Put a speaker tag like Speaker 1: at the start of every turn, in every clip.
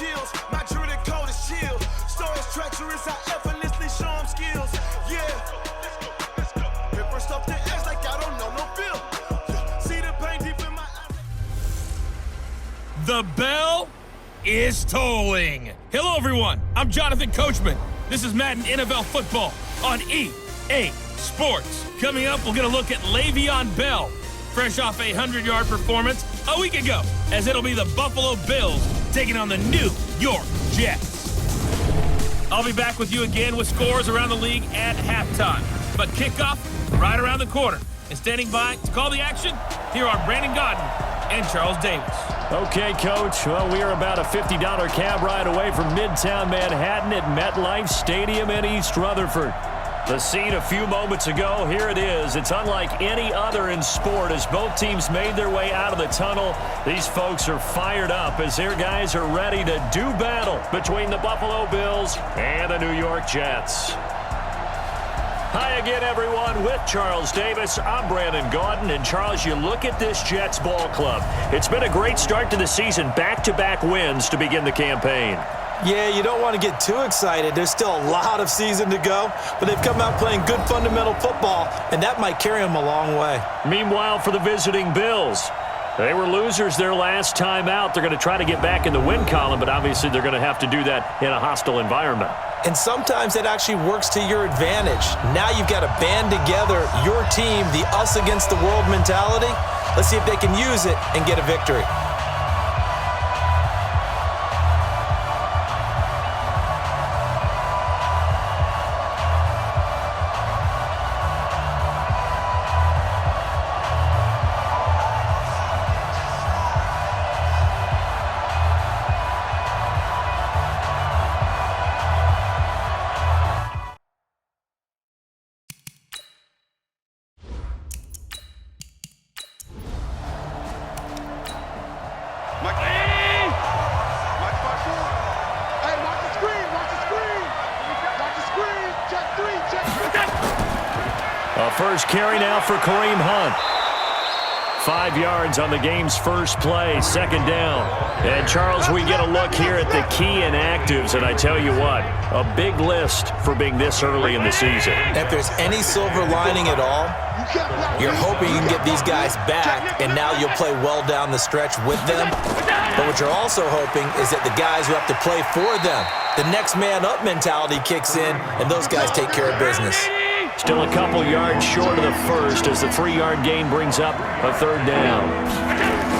Speaker 1: chills. My druid code is chill. Stories treacherous, I effortlessly show them skills. Yeah. Let's go. Pepper stuff the edge like I don't know no feel. See the pain deep in my eyes.
Speaker 2: The bell is tolling. Hello, everyone. I'm Jonathan Coachman. This is Madden NFL football on EA Sports. Coming up, we'll get a look at Le'Veon Bell, fresh off a 100-yard performance a week ago, as it'll be the Buffalo Bills taking on the New York Jets. I'll be back with you again with scores around the league at halftime. But kickoff right around the corner. And standing by to call the action, here are Brandon Godden and Charles Davis.
Speaker 3: Okay, Coach. Well, we are about a $50 cab ride away from Midtown Manhattan at MetLife Stadium in East Rutherford. The scene a few moments ago, here it is. It's unlike any other in sport as both teams made their way out of the tunnel. These folks are fired up as their guys are ready to do battle between the Buffalo Bills and the New York Jets. Hi again, everyone. With Charles Davis, I'm Brandon Gaudin. And Charles, you look at this Jets ball club. It's been a great start to the season. Back-to-back wins to begin the campaign.
Speaker 4: Yeah, you don't want to get too excited. There's still a lot of season to go, but they've come out playing good fundamental football, and that might carry them a long way.
Speaker 3: Meanwhile, for the visiting Bills, they were losers their last time out. They're going to try to get back in the win column, but obviously they're going to have to do that in a hostile environment.
Speaker 4: And sometimes that actually works to your advantage. Now you've got to band together your team, the us against the world mentality. Let's see if they can use it and get a victory.
Speaker 3: First carry now for Kareem Hunt. 5 yards on the game's first play, second down. And, Charles, we get a look here at the key inactives, and I tell you what, a big list for being this early in the season.
Speaker 4: If there's any silver lining at all, you're hoping you can get these guys back, and now you'll play well down the stretch with them. But what you're also hoping is that the guys who have to play for them, the next man up mentality kicks in, and those guys take care of business.
Speaker 3: Still a couple yards short of the first as the 3-yard gain brings up a third down.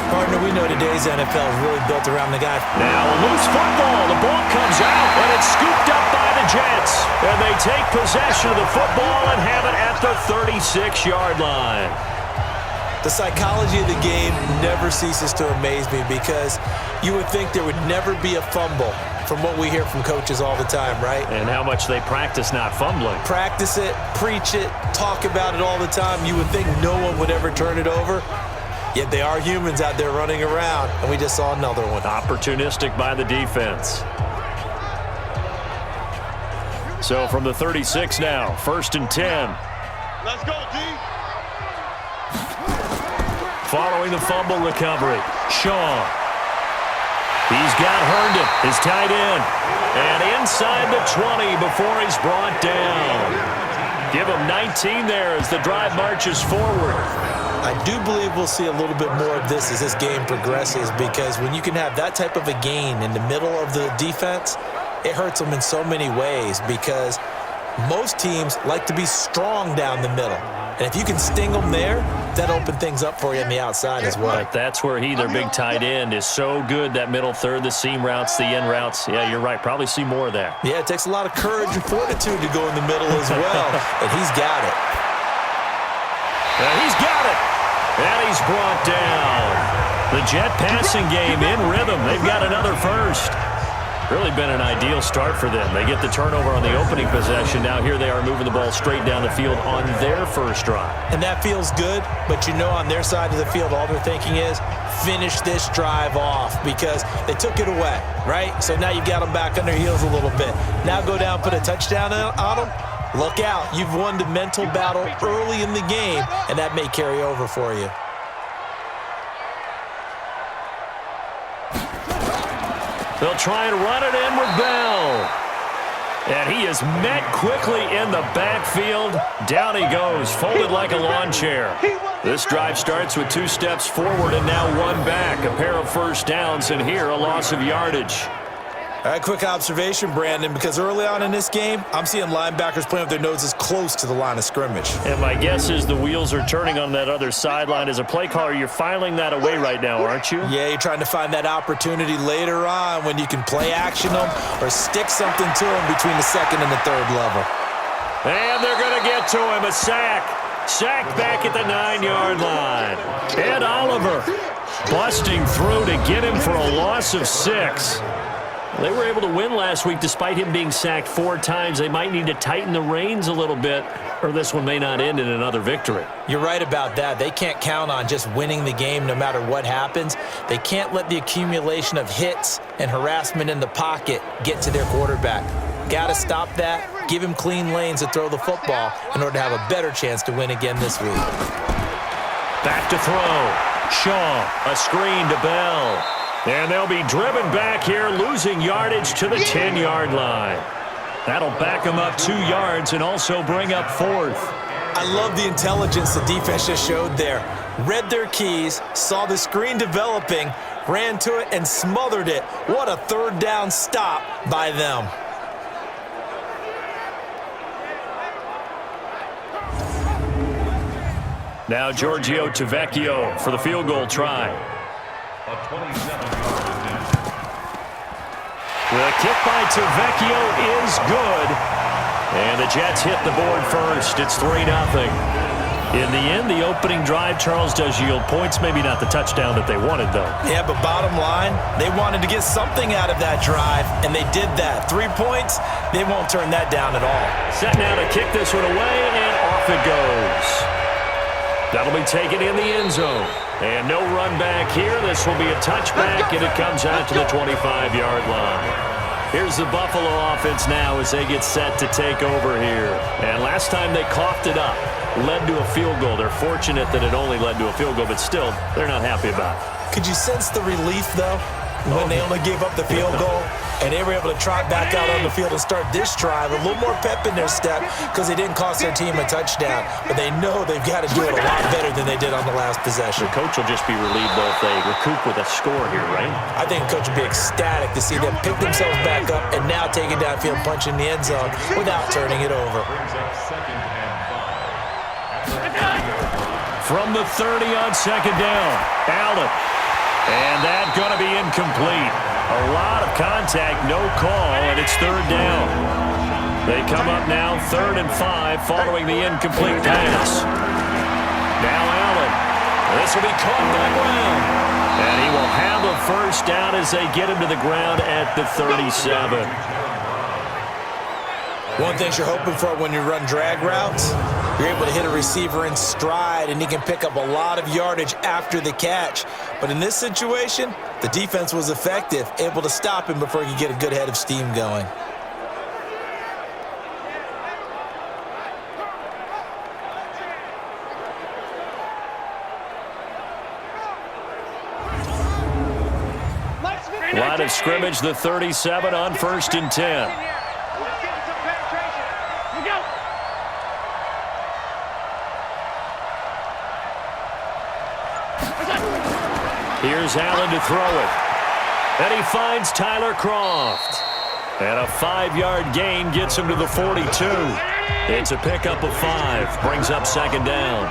Speaker 4: Partner, we know today's NFL is really built around the guy.
Speaker 3: Now a loose football. The ball comes out, and it's scooped up by the Jets. And they take possession of the football and have it at the 36-yard line.
Speaker 4: The psychology of the game never ceases to amaze me because you would think there would never be a fumble from what we hear from coaches all the time, right?
Speaker 3: And how much they practice not fumbling.
Speaker 4: Practice it, preach it, talk about it all the time. You would think no one would ever turn it over. Yet they are humans out there running around, and we just saw another one.
Speaker 3: Opportunistic by the defense. So from the 36 now, 1st and 10.
Speaker 1: Let's go, D.
Speaker 3: Following the fumble recovery, Shaw. He's got Herndon, his tight end. And inside the 20 before he's brought down. Give him 19 there as the drive marches forward.
Speaker 4: I do believe we'll see a little bit more of this as this game progresses because when you can have that type of a gain in the middle of the defense, it hurts them in so many ways because most teams like to be strong down the middle. And if you can sting them there, that opens things up for you on the outside as well.
Speaker 3: But that's where their big tight end, is so good, that middle third, the seam routes, the in routes. Yeah, you're right. Probably see more of that.
Speaker 4: Yeah, it takes a lot of courage and fortitude to go in the middle as well. And he's got it.
Speaker 3: And he's got it. And he's brought down. The Jet passing game in rhythm. They've got another first. Really been an ideal start for them. They get the turnover on the opening possession. Now here they are moving the ball straight down the field on their first drive.
Speaker 4: And that feels good, but you know on their side of the field, all they're thinking is finish this drive off because they took it away, right? So now you got them back on their heels a little bit. Now go down, put a touchdown on them. Look out. You've won the mental battle early in the game, and that may carry over for you.
Speaker 3: They'll try and run it in with Bell. And he is met quickly in the backfield. Down he goes, folded like a lawn chair. This drive starts with 2 steps forward and now 1 back. A pair of first downs, and here a loss of yardage.
Speaker 4: All right, quick observation, Brandon, because early on in this game, I'm seeing linebackers playing with their noses close to the line of scrimmage.
Speaker 3: And my guess is the wheels are turning on that other sideline. As a play caller, you're filing that away right now, aren't you?
Speaker 4: Yeah, you're trying to find that opportunity later on when you can play action them or stick something to them between the second and the third level.
Speaker 3: And they're going to get to him, a sack. Sacked back at the 9-yard line. Ed Oliver busting through to get him for a loss of 6. They were able to win last week despite him being sacked 4 times. They might need to tighten the reins a little bit, or this one may not end in another victory.
Speaker 4: You're right about that. They can't count on just winning the game no matter what happens. They can't let the accumulation of hits and harassment in the pocket get to their quarterback. Got to stop that, give him clean lanes to throw the football in order to have a better chance to win again this week.
Speaker 3: Back to throw. Shaw, a screen to Bell. And they'll be driven back here, losing yardage to the 10-yard line. That'll back them up 2 yards and also bring up 4th.
Speaker 4: I love the intelligence the defense just showed there. Read their keys, saw the screen developing, ran to it, and smothered it. What a third down stop by them.
Speaker 3: Now Giorgio Tavecchio for the field goal try. The kick by Tavecchio is good. And the Jets hit the board first. It's 3-0. In the end, the opening drive, Charles, does yield points. Maybe not the touchdown that they wanted, though.
Speaker 4: Yeah, but bottom line, they wanted to get something out of that drive, and they did that. 3 points, they won't turn that down at all.
Speaker 3: Set now to kick this one away, and off it goes. That'll be taken in the end zone. And no run back here. This will be a touchback, and it comes out to the 25-yard line. Here's the Buffalo offense now as they get set to take over here. And last time they coughed it up, led to a field goal. They're fortunate that it only led to a field goal, but still, they're not happy about it.
Speaker 4: Could you sense the relief, though, when they only gave up the field goal? And they were able to trot back out on the field and start this drive. A little more pep in their step because they didn't cost their team a touchdown. But they know they've got to do it a lot better than they did on the last possession.
Speaker 3: The coach will just be relieved, though, if they recoup with a score here, right?
Speaker 4: I think the coach will be ecstatic to see them pick themselves back up and now take it downfield, punch in the end zone without turning it over.
Speaker 3: From the 30 on second down, Allen. And that's going to be incomplete. A lot of contact, no call, and it's 3rd down. They come up now 3rd and 5 following the incomplete pass. Now Allen. This will be caught by Brown. And he will have a first down as they get him to the ground at the 37.
Speaker 4: One thing you're hoping for when you run drag routes, you're able to hit a receiver in stride, and he can pick up a lot of yardage after the catch. But in this situation, the defense was effective, able to stop him before he could get a good head of steam going.
Speaker 3: Line of scrimmage, the 37 on 1st and 10. Here's Allen to throw it. And he finds Tyler Croft. And a 5-yard gain gets him to the 42. It's a pickup of 5. Brings up 2nd down.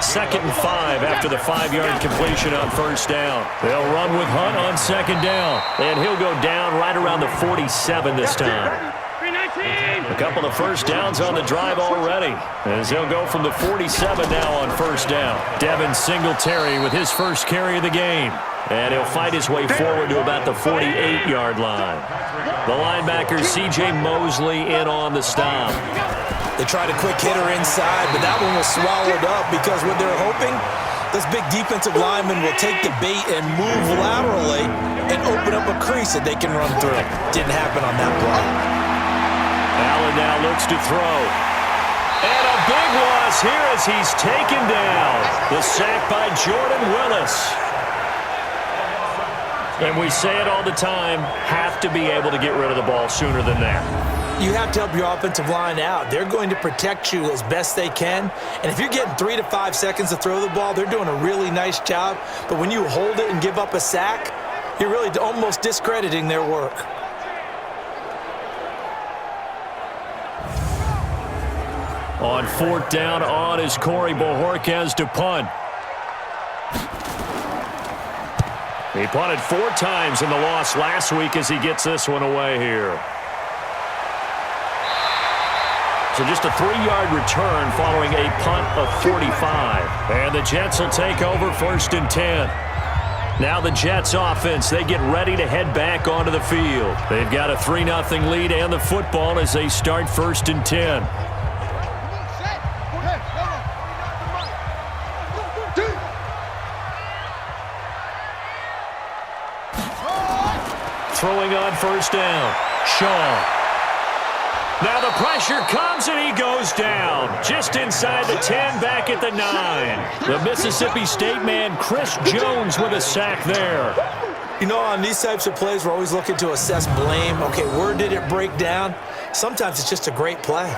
Speaker 3: 2nd and 5 after the 5-yard completion on 1st down. They'll run with Hunt on 2nd down. And he'll go down right around the 47 this time. A couple of first downs on the drive already, as he'll go from the 47 now on 1st down. Devin Singletary with his first carry of the game. And he'll fight his way forward to about the 48-yard line. The linebacker, C.J. Mosley, in on the stop.
Speaker 4: They tried a quick hitter inside, but that one was swallowed up because what they're hoping, this big defensive lineman will take the bait and move laterally and open up a crease that they can run through. Didn't happen on that play.
Speaker 3: Allen now looks to throw. And a big loss here as he's taken down. The sack by Jordan Willis. And we say it all the time, have to be able to get rid of the ball sooner than that.
Speaker 4: You have to help your offensive line out. They're going to protect you as best they can. And if you're getting 3 to 5 seconds to throw the ball, they're doing a really nice job. But when you hold it and give up a sack, you're really almost discrediting their work.
Speaker 3: On 4th down on is Corey Bojorquez to punt. He punted 4 times in the loss last week as he gets this one away here. So just a 3-yard return following a punt of 45. And the Jets will take over 1st and 10. Now the Jets offense, they get ready to head back onto the field. They've got a 3-0 lead and the football as they start 1st and 10. Throwing on 1st down, Shaw. Now the pressure comes and he goes down. Just inside the 10, back at the 9. The Mississippi State man, Chris Jones, with a sack there.
Speaker 4: You know, on these types of plays, we're always looking to assess blame. Okay, where did it break down? Sometimes it's just a great play.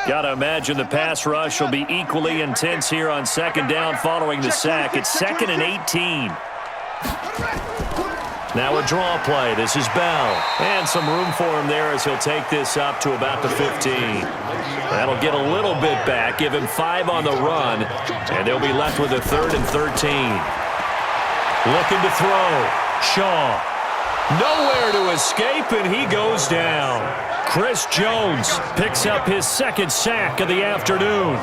Speaker 3: Got to imagine the pass rush will be equally intense here on 2nd down following the sack. It's 2nd and 18. Now a draw play. This is Bell. And some room for him there as he'll take this up to about the 15. That'll get a little bit back, give him 5 on the run, and they'll be left with a 3rd and 13. Looking to throw. Shaw. Nowhere to escape, and he goes down. Chris Jones picks up his 2nd sack of the afternoon.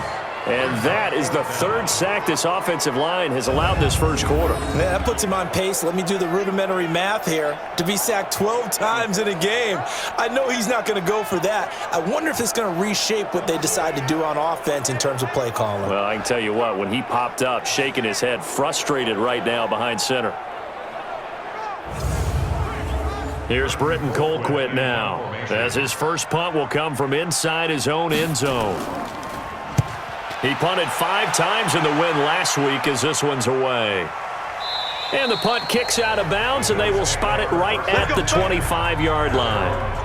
Speaker 3: And that is the 3rd sack this offensive line has allowed this 1st quarter.
Speaker 4: Man, that puts him on pace. Let me do the rudimentary math here. To be sacked 12 times in a game, I know he's not going to go for that. I wonder if it's going to reshape what they decide to do on offense in terms of play calling.
Speaker 3: Well, I can tell you what, when he popped up, shaking his head, frustrated right now behind center. Here's Britton Colquitt now, as his first punt will come from inside his own end zone. He punted 5 times in the win last week as this one's away. And the punt kicks out of bounds, and they will spot it right at the 25-yard line.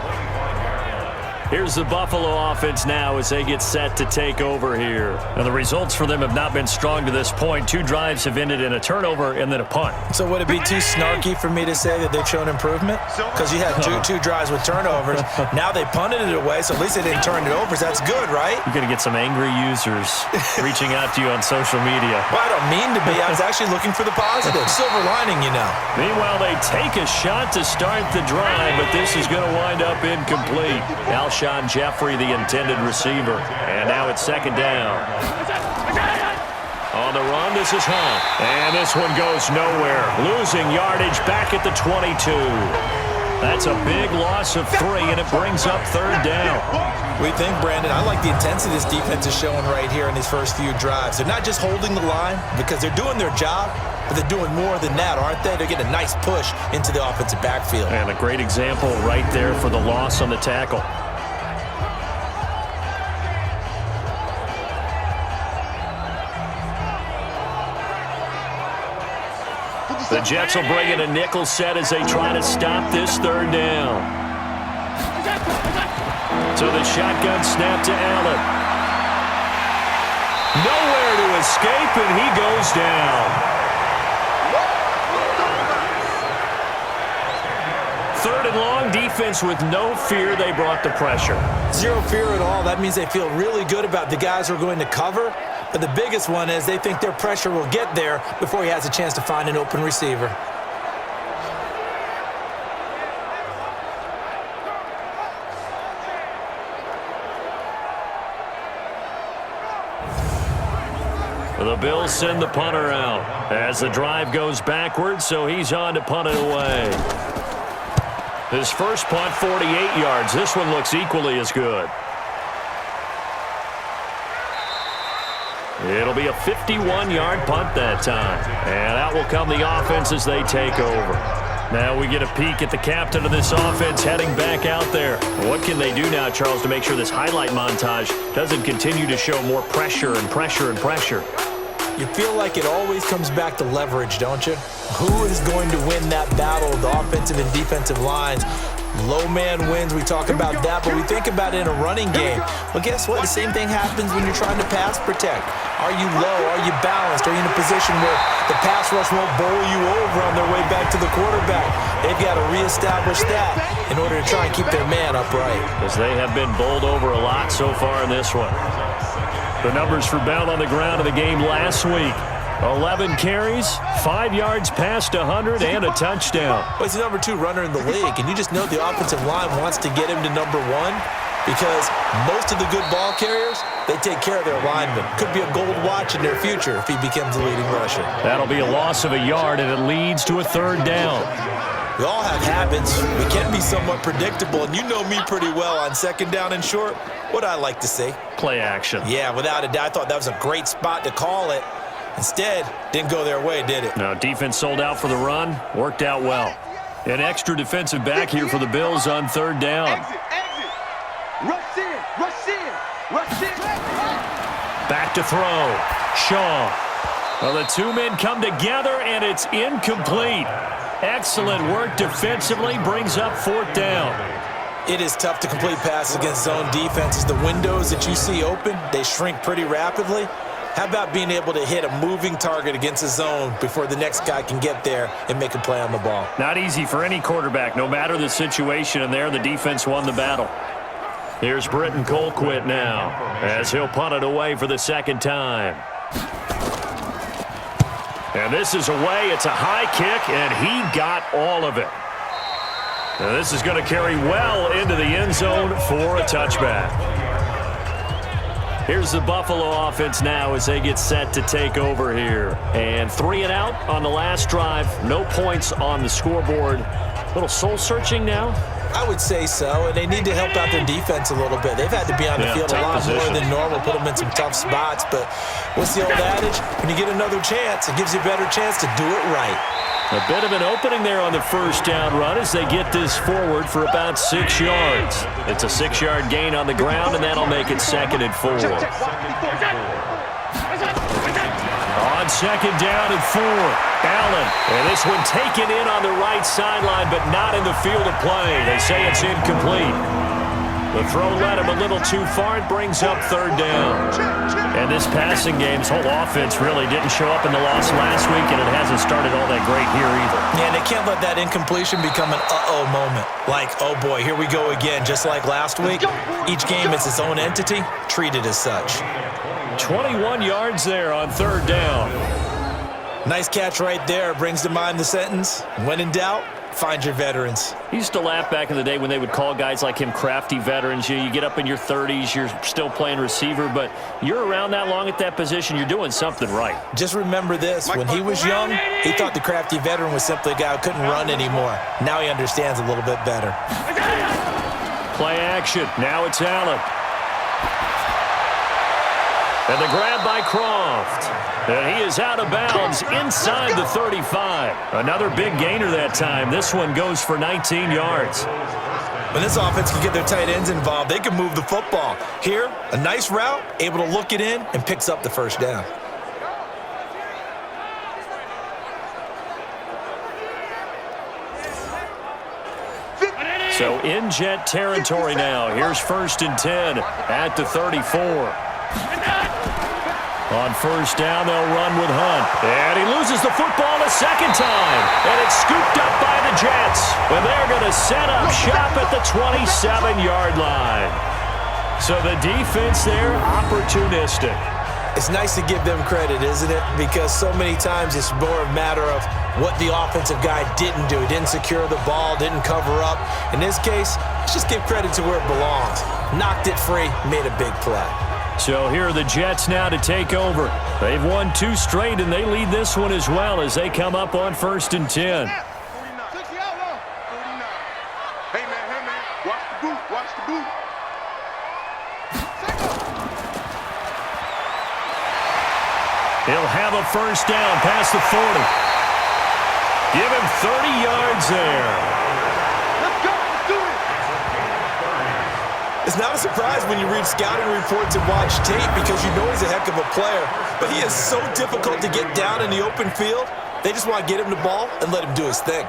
Speaker 3: Here's the Buffalo offense now as they get set to take over here. Now, the results for them have not been strong to this point. 2 drives have ended in a turnover and then a punt.
Speaker 4: So would it be too snarky for me to say that they've shown improvement? Because you had two drives with turnovers. Now they punted it away, so at least they didn't turn it over. So that's good, right?
Speaker 3: You're going to get some angry users reaching out to you on social media.
Speaker 4: Well, I don't mean to be. I was actually looking for the positive. Silver lining, you know.
Speaker 3: Meanwhile, they take a shot to start the drive, but this is going to wind up incomplete. Alshon Jeffrey, the intended receiver. And now it's 2nd down. On the run, this is Hunt. And this one goes nowhere. Losing yardage back at the 22. That's a big loss of 3, and it brings up 3rd down.
Speaker 4: We think, Brandon, I like the intensity this defense is showing right here in these first few drives. They're not just holding the line because they're doing their job, but they're doing more than that, aren't they? They're getting a nice push into the offensive backfield.
Speaker 3: And a great example right there for the loss on the tackle. The Jets will bring in a nickel set as they try to stop this 3rd down. So the shotgun snap to Allen. Nowhere to escape, and he goes down. 3rd and long, defense with no fear. They brought the pressure.
Speaker 4: Zero fear at all. That means they feel really good about the guys who are going to cover. But the biggest one is they think their pressure will get there before he has a chance to find an open receiver.
Speaker 3: The Bills send the punter out as the drive goes backwards, so he's on to punt it away. His first punt, 48 yards. This one looks equally as good. It'll be a 51-yard punt that time. And out will come the offense as they take over. Now we get a peek at the captain of this offense heading back out there. What can they do now, Charles, to make sure this highlight montage doesn't continue to show more pressure and pressure and pressure?
Speaker 4: You feel like it always comes back to leverage, don't you? Who is going to win that battle of the offensive and defensive lines? Low man wins, we talk about that, but we think about it in a running game. Well, guess what? The same thing happens when you're trying to pass protect. Are you low? Are you balanced? Are you in a position where the pass rush won't bowl you over on their way back to the quarterback? They've got to reestablish that in order to try and keep their man upright.
Speaker 3: Because they have been bowled over a lot so far in this one. The numbers for Bell on the ground in the game last week. 11 carries, 5 yards past 100, and a touchdown.
Speaker 4: Well, he's the number 2 runner in the league, and you just know the offensive line wants to get him to number 1 because most of the good ball carriers, they take care of their linemen. Could be a gold watch in their future if he becomes the leading rusher.
Speaker 3: That'll be a loss of a yard, and it leads to a 3rd down.
Speaker 4: We all have habits. We can be somewhat predictable, and you know me pretty well on 2nd down and short. What I like to say?
Speaker 3: Play action.
Speaker 4: Yeah, without a doubt. I thought that was a great spot to call it. Instead, didn't go their way, did it?
Speaker 3: No, defense sold out for the run. Worked out well. An extra defensive back here for the Bills on 3rd down.
Speaker 5: Exit. Rush in.
Speaker 3: Back to throw. Shaw. Well, the 2 men come together, and it's incomplete. Excellent work defensively. Brings up 4th down.
Speaker 4: It is tough to complete passes against zone defenses. The windows that you see open, they shrink pretty rapidly. How about being able to hit a moving target against a zone before the next guy can get there and make a play on the ball?
Speaker 3: Not easy for any quarterback, no matter the situation, and there the defense won the battle. Here's Britton Colquitt now, as he'll punt it away for the 2nd time. And this is away. It's a high kick, and he got all of it. Now this is going to carry well into the end zone for a touchback. Here's the Buffalo offense now as they get set to take over here. And 3 and out on the last drive. No points on the scoreboard. A little soul-searching now?
Speaker 4: I would say so, and they need to help out their defense a little bit. They've had to be on the field a lot more than normal, put them in some tough spots. But what's the old adage? When you get another chance, it gives you a better chance to do it right.
Speaker 3: A bit of an opening there on the 1st down run as they get this forward for about 6 yards. It's a 6-yard gain on the ground, and that'll make it 2nd and 4. On 2nd down and 4, Allen. And this one taken in on the right sideline, but not in the field of play. They say it's incomplete. The throw led him a little too far. It brings up 3rd down. And this passing game's whole offense really didn't show up in the loss last week, and it hasn't started all that great here either.
Speaker 4: Yeah, they can't let that incompletion become an uh-oh moment. Like, oh boy, here we go again, just like last week. Each game is its own entity, treated as such.
Speaker 3: 21 yards there on 3rd down.
Speaker 4: Nice catch right there. Brings to mind the sentence, when in doubt, find your veterans.
Speaker 3: He used to laugh back in the day when they would call guys like him crafty veterans. You get up in your 30s, you're still playing receiver, but you're around that long at that position, you're doing something right.
Speaker 4: Just remember this. When he was young, he thought the crafty veteran was simply a guy who couldn't run anymore. Now he understands a little bit better.
Speaker 3: Play action. Now it's Allen. And the grab by Croft. And he is out of bounds inside the 35. Another big gainer that time. This one goes for 19 yards.
Speaker 4: When this offense can get their tight ends involved, they can move the football. Here, a nice route, able to look it in, and picks up the 1st down.
Speaker 3: So in Jet territory now. Here's 1st and 10 at the 34. On 1st down, they'll run with Hunt. And he loses the football a 2nd time. And it's scooped up by the Jets. And they're going to set up shop at the 27-yard line. So the defense there, opportunistic.
Speaker 4: It's nice to give them credit, isn't it? Because so many times it's more a matter of what the offensive guy didn't do. He didn't secure the ball, didn't cover up. In this case, let's just give credit to where it belongs. Knocked it free, made a big play.
Speaker 3: So here are the Jets now to take over. They've won 2 straight, and they lead this one as well as they come up on 1st and 10.
Speaker 5: Hey, man, watch the boot.
Speaker 3: He'll have a first down past the 40. Give him 30 yards there.
Speaker 5: Let's go. Let's do it.
Speaker 4: It's not a surprise when you read scouting reports and watch tape because you know he's a heck of a player. But he is so difficult to get down in the open field. They just want to get him the ball and let him do his thing.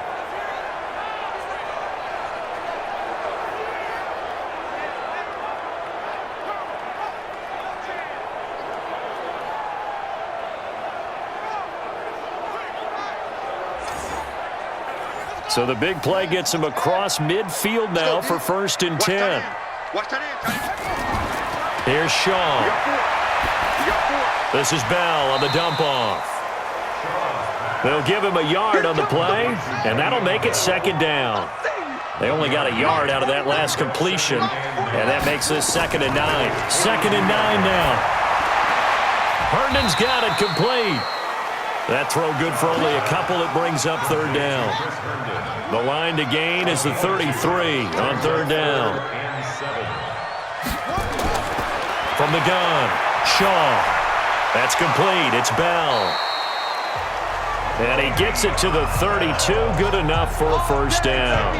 Speaker 3: So the big play gets him across midfield now for 1st and 10.
Speaker 5: Watch that in.
Speaker 3: Here's Shaw.
Speaker 5: You got 4.
Speaker 3: This is Bell on the dump off. They'll give him a yard on the play, and that'll make it 2nd down. They only got a yard out of that last completion, and that makes this 2nd and 9. 2nd and 9 now. Herndon's got it complete. That throw good for only a couple. It brings up 3rd down. The line to gain is the 33 on 3rd down. From the gun, Shaw. That's complete. It's Bell. And he gets it to the 32. Good enough for a first down.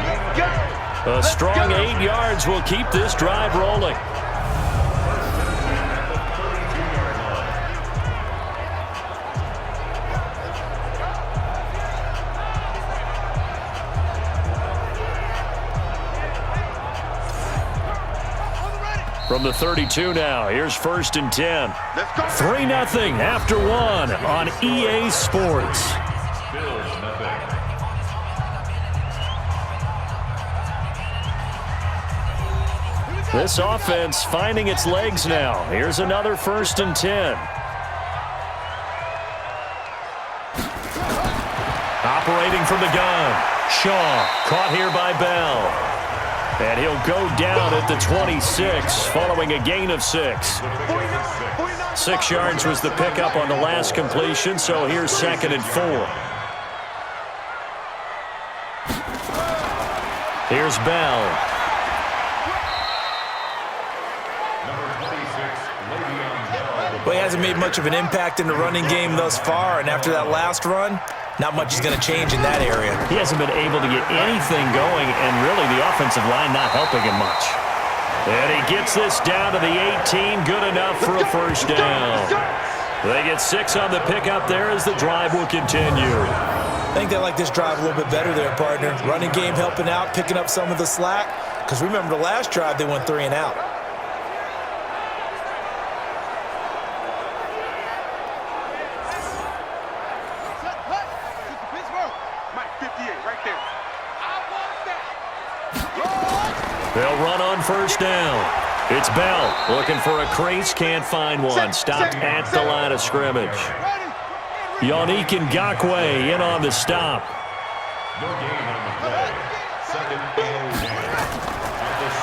Speaker 3: A strong 8 yards will keep this drive rolling. From the 32 now, here's 1st and 10. 3-0 after 1 on EA Sports. This offense finding its legs now. Here's another 1st and 10. Operating from the gun. Shaw caught here by Bell. And he'll go down at the 26 following a gain of 6. 6 yards was the pickup on the last completion, so here's 2nd and 4. Here's Bell.
Speaker 4: Well, he hasn't made much of an impact in the running game thus far, and after that last run, not much is going to change in that area.
Speaker 3: He hasn't been able to get anything going, and really the offensive line not helping him much. And he gets this down to the 18, good enough for a first down. They get 6 on the pickup there as the drive will continue.
Speaker 4: I think they like this drive a little bit better there, partner. Running game helping out, picking up some of the slack. Because remember the last drive, they went 3 and out.
Speaker 3: They'll run on first down. It's Bell looking for a crease, can't find one. Stopped at the line of scrimmage. Yannick Ngakoue in on the stop.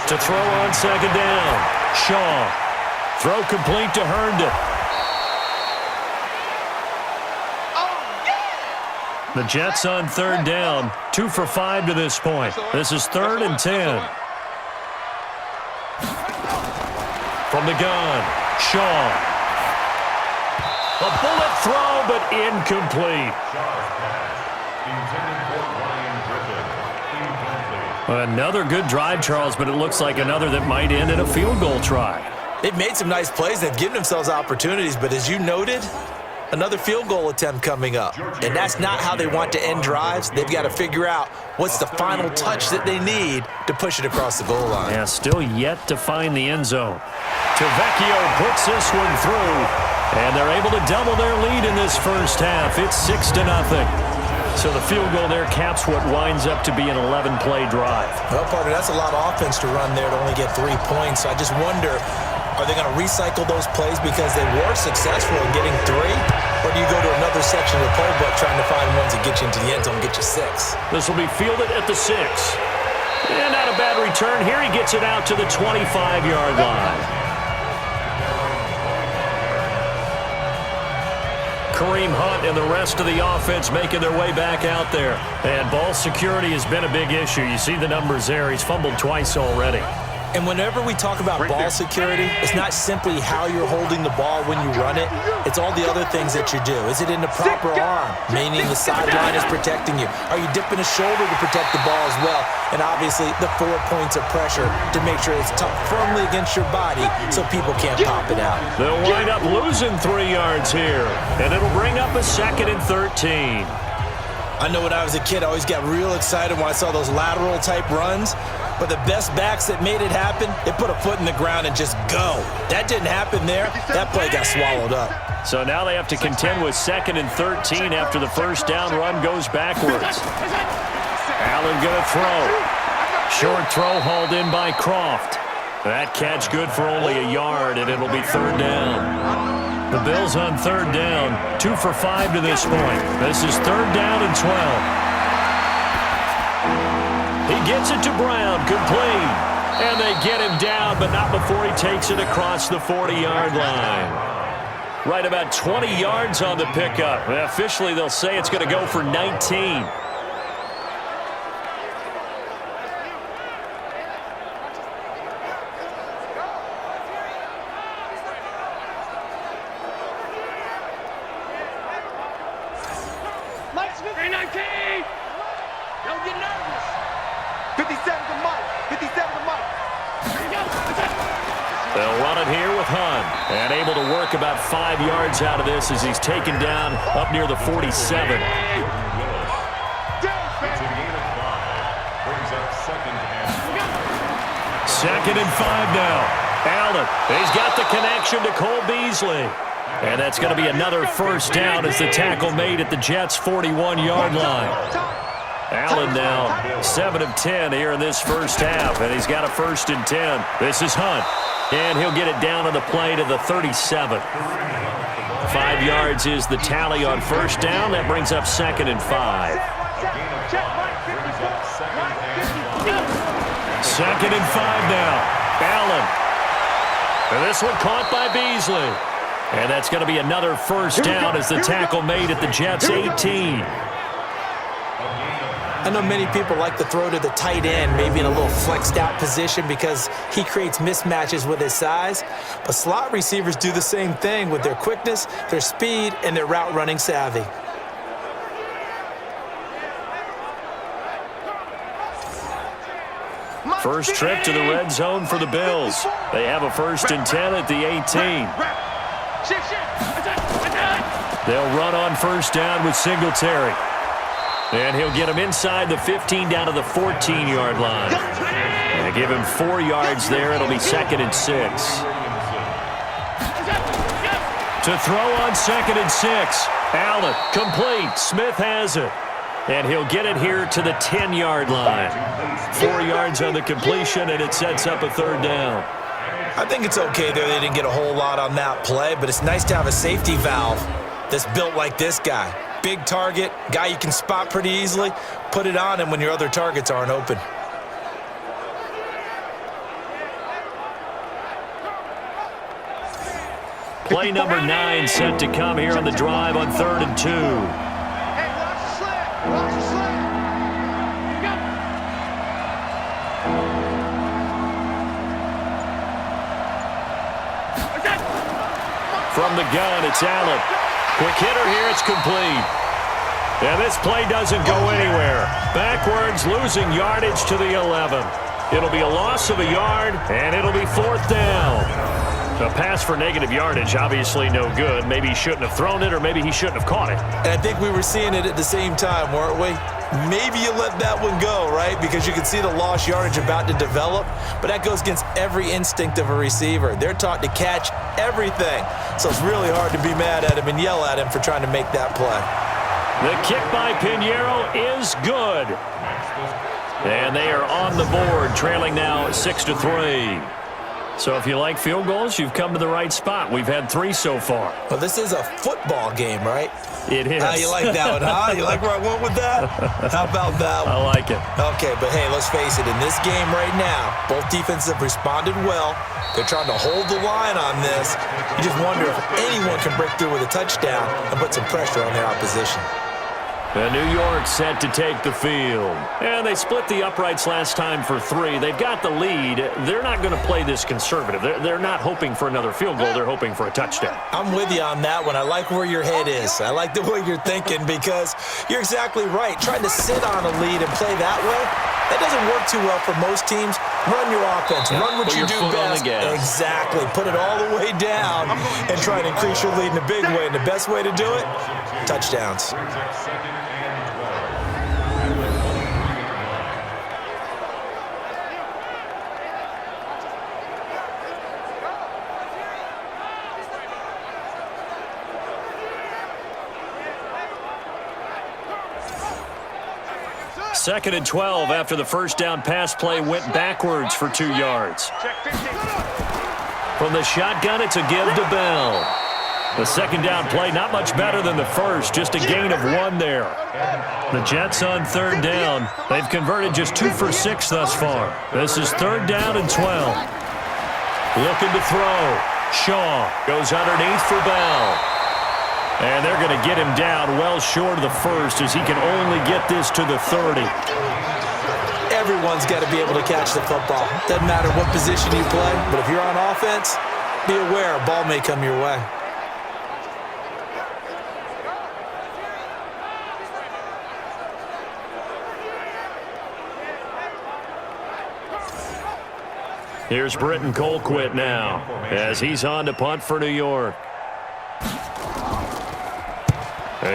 Speaker 3: To throw on 2nd down. Shaw. Throw complete to Herndon. The Jets on 3rd down. 2 for 5 to this point. This is 3rd and 10. From the gun, Shaw. A bullet throw, but incomplete. Another good drive, Charles, but it looks like another that might end in a field goal try.
Speaker 4: They've made some nice plays. They've given themselves opportunities, but as you noted, another field goal attempt coming up. And that's not how they want to end drives. They've got to figure out what's the final touch that they need to push it across the goal line.
Speaker 3: Yeah, still yet to find the end zone. Tavecchio puts this one through, and they're able to double their lead in this first half. It's 6-0. So the field goal there caps what winds up to be an 11-play drive.
Speaker 4: Well, partner, that's a lot of offense to run there to only get 3 points. So I just wonder, are they going to recycle those plays because they were successful in getting 3? Or do you go to another section of the playbook trying to find ones that get you into the end zone and get you 6?
Speaker 3: This will be fielded at the 6. And not a bad return. Here he gets it out to the 25-yard line. Kareem Hunt and the rest of the offense making their way back out there. And ball security has been a big issue. You see the numbers there. He's fumbled twice already.
Speaker 4: And whenever we talk about ball security, it's not simply how you're holding the ball when you run it. It's all the other things that you do. Is it in the proper arm, meaning the sideline is protecting you? Are you dipping a shoulder to protect the ball as well? And obviously, the 4 points of pressure to make sure it's tucked firmly against your body so people can't pop it out.
Speaker 3: They'll wind up losing 3 yards here, and it'll bring up a 2nd and 13.
Speaker 4: I know when I was a kid, I always got real excited when I saw those lateral-type runs. But the best backs that made it happen, they put a foot in the ground and just go. That didn't happen there. That play got swallowed up.
Speaker 3: So now they have to contend with 2nd and 13 after the first down run goes backwards. Allen going to throw. Short throw hauled in by Croft. That catch good for only a yard, and it'll be 3rd down. The Bills on 3rd down, 2 for 5 to this point. This is 3rd down and 12. He gets it to Brown, complete. And they get him down, but not before he takes it across the 40-yard line. Right about 20 yards on the pickup. Officially, they'll say it's going to go for 19.
Speaker 5: Don't get nervous. 57 to Mike. 57 to Mike. Here we go.
Speaker 3: They'll run it here with Hunt. And able to work about 5 yards out of this as he's taken down up near the 47. Second and 5 now. Allen, he's got the connection to Cole Beasley. And that's going to be another first down as the tackle made at the Jets' 41-yard line. Allen now 7 of 10 here in this first half, and he's got a 1st and 10. This is Hunt, and he'll get it down on the play to the 37. 5 yards is the tally on first down. That brings up 2nd and 5. 2nd and 5 now. Allen. And this one caught by Beasley. And that's going to be another first down as the tackle made at the Jets' 18.
Speaker 4: I know many people like to throw to the tight end, maybe in a little flexed out position because he creates mismatches with his size. But slot receivers do the same thing with their quickness, their speed, and their route running savvy.
Speaker 3: First trip to the red zone for the Bills. They have a 1st and 10 at the 18. They'll run on first down with Singletary. And he'll get him inside the 15 down to the 14-yard line. And give him 4 yards there. It'll be 2nd and 6. To throw on 2nd and 6. Allen, complete. Smith has it. And he'll get it here to the 10-yard line. 4 yards on the completion, and it sets up a 3rd down.
Speaker 4: I think it's okay there. They didn't get a whole lot on that play, but it's nice to have a safety valve that's built like this guy. Big target, guy you can spot pretty easily. Put it on him when your other targets aren't open.
Speaker 3: Play number 9 set to come here on the drive on 3rd and 2.
Speaker 5: Hey, watch the slip. Watch the slip. Go.
Speaker 3: From the gun, it's Allen. Quick hitter here, it's complete. And this play doesn't go anywhere. Backwards, losing yardage to the 11. It'll be a loss of a yard, and it'll be 4th down. A pass for negative yardage, obviously no good. Maybe he shouldn't have thrown it, or maybe he shouldn't have caught it.
Speaker 4: And I think we were seeing it at the same time, weren't we? Maybe you let that one go, right? Because you can see the lost yardage about to develop. But that goes against every instinct of a receiver. They're taught to catch everything. So it's really hard to be mad at him and yell at him for trying to make that play.
Speaker 3: The kick by Pinheiro is good. And they are on the board, trailing now 6-3. So if you like field goals, you've come to the right spot. We've had 3 so far.
Speaker 4: Well, this is a football game, right?
Speaker 3: It is.
Speaker 4: You like that one, huh? You like where I went with that? How about that one?
Speaker 3: I like it.
Speaker 4: Okay, but hey, let's face it. In this game right now, both defenses have responded well. They're trying to hold the line on this. You just wonder if anyone can break through with a touchdown and put some pressure on their opposition.
Speaker 3: And New York set to take the field. And they split the uprights last time for 3. They've got the lead. They're not going to play this conservative. They're not hoping for another field goal. They're hoping for a touchdown.
Speaker 4: I'm with you on that one. I like where your head is. I like the way you're thinking because you're exactly right. Trying to sit on a lead and play that way, that doesn't work too well for most teams. Run your offense. Run what you do best. Exactly. Put it all the way down and try to increase your lead in a big way. And the best way to do it, touchdowns.
Speaker 3: Second and 12 after the first down pass play went backwards for 2 yards. From the shotgun, it's a give to Bell. The second down play not much better than the first, just a gain of 1 there. The Jets on third down. They've converted just 2 for 6 thus far. This is third down and 12. Looking to throw. Shaw goes underneath for Bell. And they're going to get him down well short of the first as he can only get this to the 30.
Speaker 4: Everyone's got to be able to catch the football. Doesn't matter what position you play, but if you're on offense, be aware a ball may come your way.
Speaker 3: Here's Britton Colquitt now as he's on to punt for New York.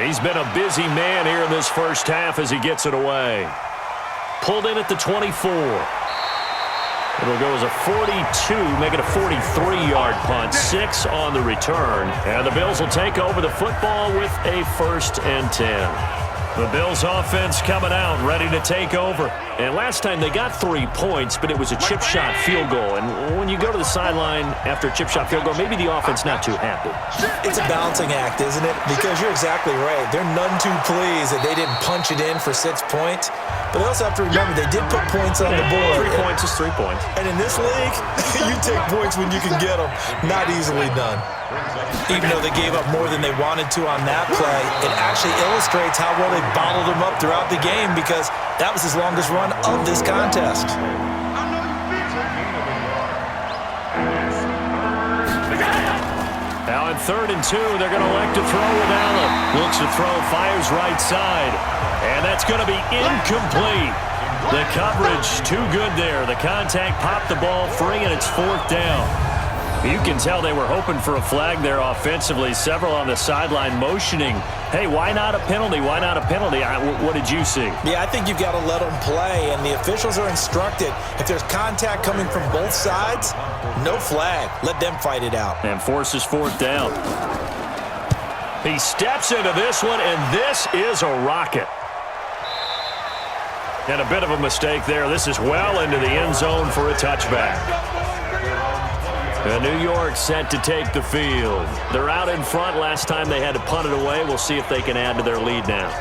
Speaker 3: He's been a busy man here in this first half as he gets it away. Pulled in at the 24. It'll go as a 42, make it a 43-yard punt, 6 on the return. And the Bills will take over the football with a 1st and 10. The Bills offense coming out, ready to take over. And last time they got 3 points, but it was a chip shot field goal. And when you go to the sideline after a chip shot field goal, maybe the offense not too happy.
Speaker 4: It's a balancing act, isn't it? Because you're exactly right. They're none too pleased that they didn't punch it in for 6 points. But they also have to remember they did put points on the board.
Speaker 3: 3 points is 3 points.
Speaker 4: And in this league, you take points when you can get them. Not easily done. Even though they gave up more than they wanted to on that play, it actually illustrates how well they bottled them up throughout the game because that was his longest run of this contest.
Speaker 3: Now in 3rd and 2, they're going to elect to throw with Allen. Looks to throw, fires right side. And that's going to be incomplete. The coverage too good there. The contact popped the ball free, and it's 4th down. You can tell they were hoping for a flag there offensively. Several on the sideline motioning, hey, why not a penalty? Why not a penalty? What did you see?
Speaker 4: Yeah, I think you've got to let them play, and the officials are instructed. If there's contact coming from both sides, no flag. Let them fight it out.
Speaker 3: And forces 4th down. He steps into this one, and this is a rocket. And a bit of a mistake there. This is well into the end zone for a touchback. And New York set to take the field. They're out in front. Last time they had to punt it away. We'll see if they can add to their lead now.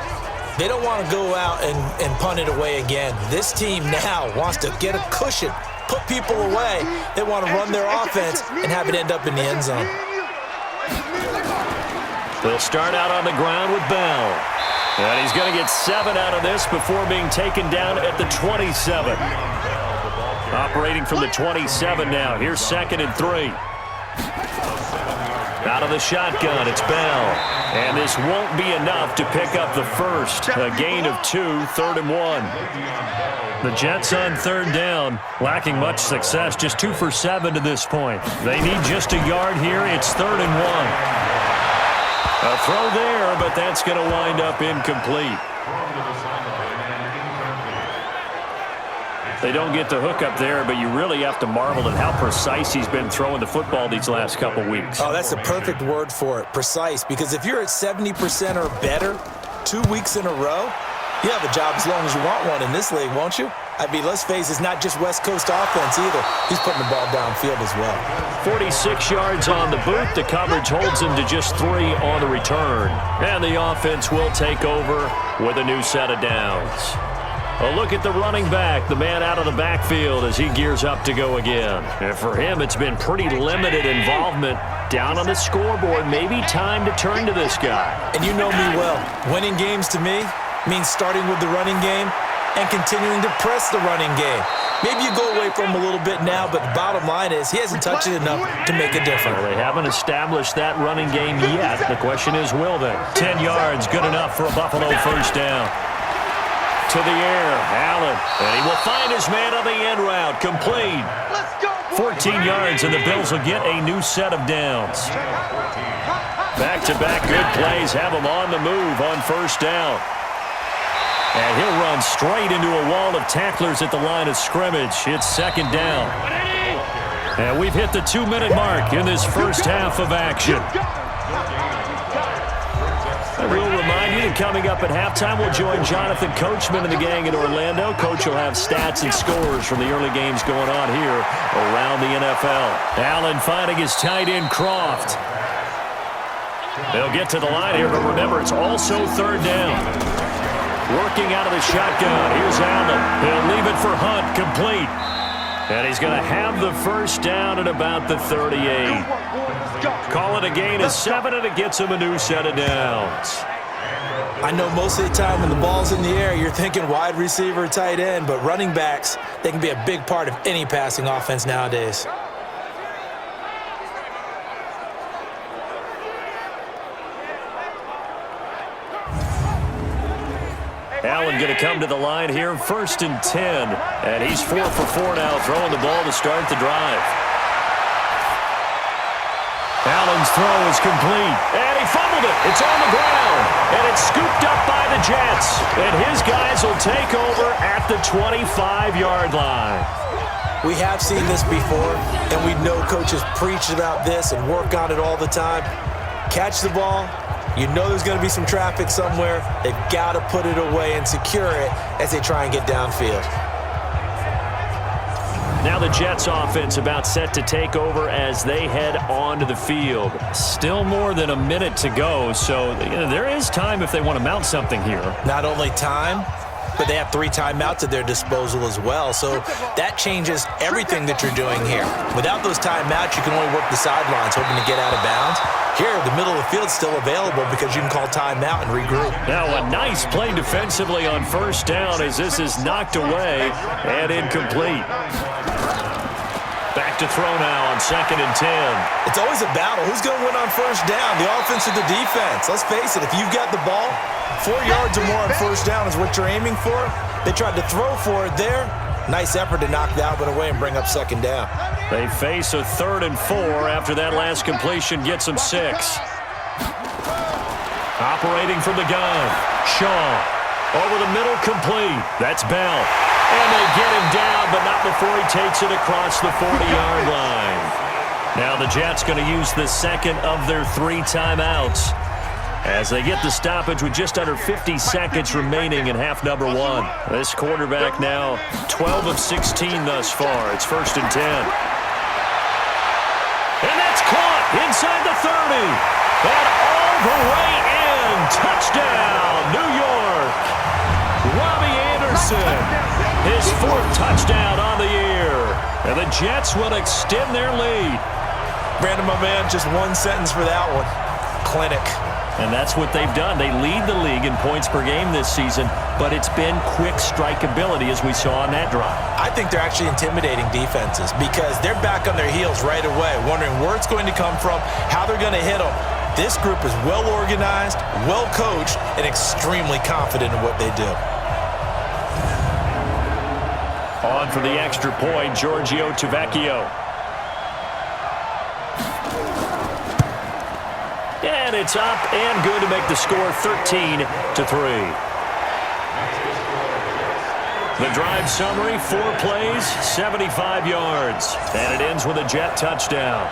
Speaker 4: They don't want to go out and punt it away again. This team now wants to get a cushion, put people away. They want to run their offense and have it end up in the end zone.
Speaker 3: They'll start out on the ground with Bell. And he's going to get 7 out of this before being taken down at the 27. Operating from the 27 now. Here's 2nd and 3. Out of the shotgun, it's Bell. And this won't be enough to pick up the first. A gain of 2, 3rd and 1. The Jets on 3rd down, lacking much success, just 2 for 7 to this point. They need just a yard here. It's 3rd and 1. A throw there, but that's going to wind up incomplete. They don't get the hook up there, but you really have to marvel at how precise he's been throwing the football these last couple weeks.
Speaker 4: Oh, that's the perfect word for it, precise, because if you're at 70% or better 2 weeks in a row, you have a job as long as you want one in this league, won't you? I mean, let's face it, it's not just West Coast offense either. He's putting the ball downfield as well.
Speaker 3: 46 yards on the boot. The coverage holds him to just 3 on the return. And the offense will take over with a new set of downs. A look at the running back, the man out of the backfield as he gears up to go again. And for him, it's been pretty limited involvement. Down on the scoreboard, maybe time to turn to this guy.
Speaker 4: And you know me well. Winning games to me means starting with the running game and continuing to press the running game. Maybe you go away from him a little bit now, but the bottom line is he hasn't touched it enough to make a difference.
Speaker 3: Well, they haven't established that running game yet. The question is, will they? 10 yards, good enough for a Buffalo first down. To the air, Allen, and he will find his man on the end route, complete. 14 yards, and the Bills will get a new set of downs. Back-to-back good plays have him on the move on first down. And he'll run straight into a wall of tacklers at the line of scrimmage. It's second down. And we've hit the 2-minute mark in this first half of action. I will remind you that coming up at halftime, we'll join Jonathan Coachman and the gang in Orlando. Coach will have stats and scores from the early games going on here around the NFL. Allen finding his tight end, Croft. They'll get to the line here, but remember, it's also third down. Working out of the shotgun. Here's Allen. He'll leave it for Hunt, complete. And he's going to have the first down at about the 38. Call it a gain of 7, and it gets him a new set of downs.
Speaker 4: I know most of the time when the ball's in the air, you're thinking wide receiver, tight end, but running backs, they can be a big part of any passing offense nowadays.
Speaker 3: Allen going to come to the line here, 1st and 10. And he's 4 for 4 now, throwing the ball to start the drive. Allen's throw is complete. And he fumbled it. It's on the ground. And it's scooped up by the Jets. And his guys will take over at the 25-yard line.
Speaker 4: We have seen this before, and we know coaches preach about this and work on it all the time. Catch the ball. You know there's going to be some traffic somewhere. They've got to put it away and secure it as they try and get downfield.
Speaker 3: Now the Jets offense about set to take over as they head onto the field. Still more than a minute to go, so there is time if they want to mount something here.
Speaker 4: Not only time, but they have 3 timeouts at their disposal as well. So that changes everything that you're doing here. Without those timeouts, you can only work the sidelines, hoping to get out of bounds. Here, the middle of the field is still available because you can call timeout and regroup.
Speaker 3: Now a nice play defensively on first down as this is knocked away and incomplete. Back to throw now on 2nd and 10.
Speaker 4: It's always a battle. Who's going to win on first down, the offense or the defense? Let's face it, if you've got the ball, 4 yards or more on first down is what you're aiming for. They tried to throw for it there. Nice effort to knock that one away and bring up 2nd down.
Speaker 3: They face a 3rd and 4 after that last completion gets them 6. Operating from the gun, Shaw. Over the middle, complete. That's Bell. And they get him down, but not before he takes it across the 40-yard line. Now the Jets going to use the second of their 3 timeouts as they get the stoppage with just under 50 seconds remaining in half number 1. This quarterback now 12 of 16 thus far. It's 1st and 10. And that's caught inside the 30. And all the way in. Touchdown, New York. Robbie Anderson, his 4th touchdown on the year. And the Jets will extend their lead.
Speaker 4: Brandon, my man, just one sentence for that one. Clinic.
Speaker 3: And that's what they've done. They lead the league in points per game this season, but it's been quick strikeability as we saw on that drive.
Speaker 4: I think they're actually intimidating defenses because they're back on their heels right away, wondering where it's going to come from, how they're going to hit them. This group is well organized, well coached, and extremely confident in what they do.
Speaker 3: On for the extra point, Giorgio Tavecchio. And it's up and good to make the score 13-3. The drive summary, 4 plays, 75 yards. And it ends with a Jet touchdown.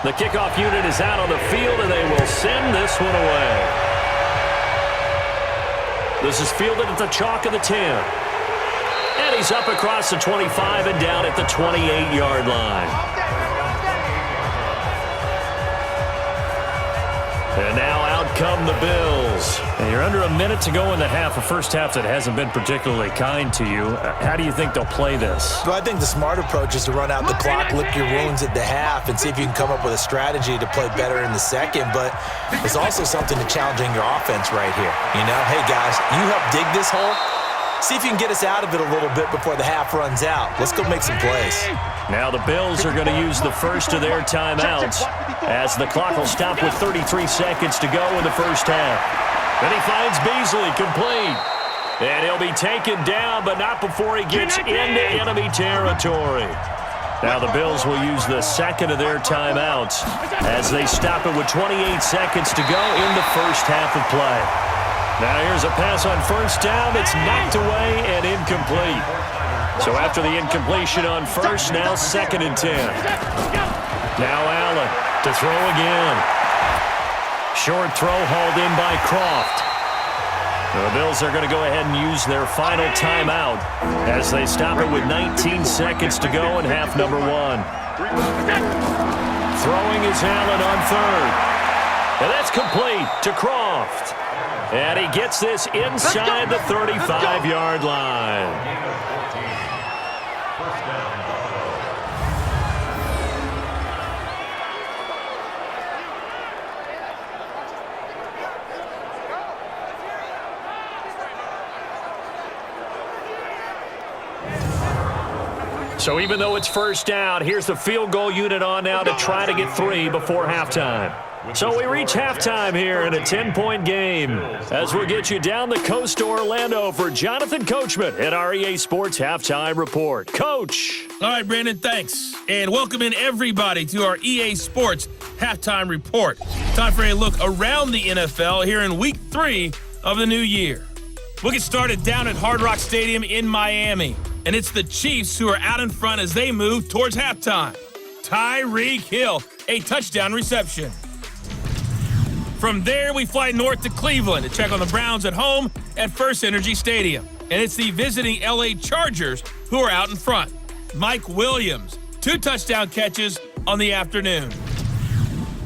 Speaker 3: The kickoff unit is out on the field, and they will send this one away. This is fielded at the chalk of the 10. And he's up across the 25 and down at the 28-yard line. And now out come the Bills. Bills. And you're under a minute to go in the half, a first half that hasn't been particularly kind to you. How do you think they'll play this?
Speaker 4: Well, I think the smart approach is to run out the clock, lick your wounds at the half, and see if you can come up with a strategy to play better in the second. But there's also something to challenging your offense right here. You know, hey, guys, you help dig this hole. See if you can get us out of it a little bit before the half runs out. Let's go make some plays.
Speaker 3: Now the Bills are going to use the first of their timeouts as the clock will stop with 33 seconds to go in the first half. Then he finds Beasley complete. And he'll be taken down, but not before he gets into enemy territory. Now the Bills will use the second of their timeouts as they stop it with 28 seconds to go in the first half of play. Now here's a pass on first down that's knocked away and incomplete. So after the incompletion on first, now 2nd and 10. Now Allen to throw again. Short throw hauled in by Croft. The Bills are going to go ahead and use their final timeout as they stop it with 19 seconds to go in half number 1. Throwing is Allen on third. And that's complete to Croft. And he gets this inside the 35-yard line. So even though it's first down, here's the field goal unit on now to try to get 3 before halftime. So we reach halftime here in a 10-point game as we'll get you down the coast to Orlando for Jonathan Coachman at our EA Sports Halftime Report. Coach.
Speaker 2: All right, Brandon, thanks. And welcome in everybody to our EA Sports Halftime Report. Time for a look around the NFL here in Week 3 of the new year. We'll get started down at Hard Rock Stadium in Miami. And it's the Chiefs who are out in front as they move towards halftime. Tyreek Hill, a touchdown reception. From there, we fly north to Cleveland to check on the Browns at home at First Energy Stadium. And it's the visiting LA Chargers who are out in front. Mike Williams, 2 touchdown catches on the afternoon.